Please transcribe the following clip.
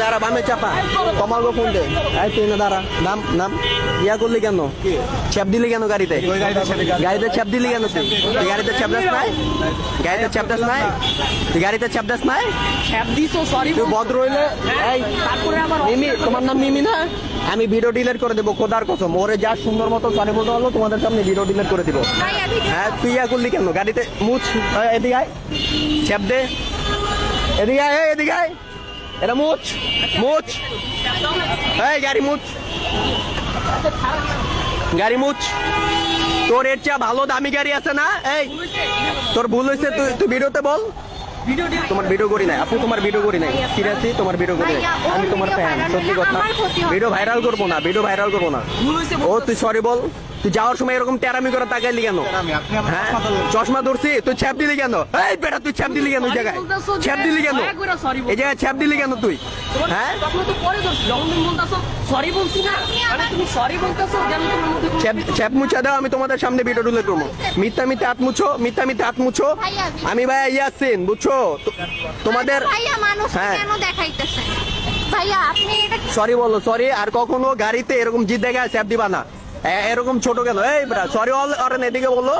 দাঁড়া বামে চাপা কমালগো ফোন দে এই তুই না দাঁড়া নাম নাম ইয়া করলি কেন চাপ দিলি কেন গাড়িতে গাড়িতে চাপ দিলি কেন তুই গাড়িতে চাপ দাস নাই গাড়িতে চাপ দাস নাই তুই গাড়িতে চাপ দাস নাই ছ্যাপ দিছো সরি তুই ভদ্র হইলে এই তারপরে আবার মিমি তোমার নাম মিমি না আমি ভিডিও ডিলিট করে দেবো খোদার কসম ওরে যা সুন্দর মতো সরি বলতে পারলো তোমাদের সামনে ভিডিও ডিলিট করে দিব হ্যাঁ তুই ইয়া করলি কেন গাড়িতে মুছ এদিকে আয় চাপ দে এদিকে আয় এদিকে আয় এটা মুছ মুছ এই গাড়ি মুছ গাড়ি মুছ তোর এর চেয়ে ভালো দামি গাড়ি আছে না এই তোর ভুল হয়েছে তুই ভিডিওতে বল ভিডিও তোমার ভিডিও করি নাই আপু তোমার ভিডিও করি নাই সিরিয়াসলি তোমার ভিডিও করি নাই আমি তোমার ফ্যান সত্যি কথা ভিডিও ভাইরাল করবো না ভিডিও ভাইরাল করবো না ভুল হইছে ও তুই সরি বল তুই যাওয়ার সময় এরকম টেরামি করে তাকাইলি কেন হ্যাঁ চশমা ধরছি তুই ছ্যাপ দিলি কেন এই বেটা তুই ছ্যাপ দিলি কেন ওই জায়গায় ছ্যাপ দিলি কেন এই জায়গায় ছ্যাপ দিলি কেন তুই হ্যাঁ তখন তো পরে ধরছি যখন তুমি বলতাছো সরি বলছি না মানে তুমি সরি বলতাছো যেন তোমার মধ্যে ছ্যাপ মুছা দাও আমি তোমাদের সামনে ভিডিও তুলে করবো মিথ্যা মিথ্যা হাত মুছো মিথ্যা মিথ্যা হাত মুছো আমি ভাই ইয়াসিন বুঝছো তোমাদের ভাইয়া মানুষ হ্যাঁ। কেন দেখাইতেছেন ভাইয়া আপনি এটা সরি বলো সরি আর কখনো গাড়িতে এরকম জিদ দেখায় ছ্যাপ দিবা না এরকম ছোট গেল এই সরি অল এদিকে বললো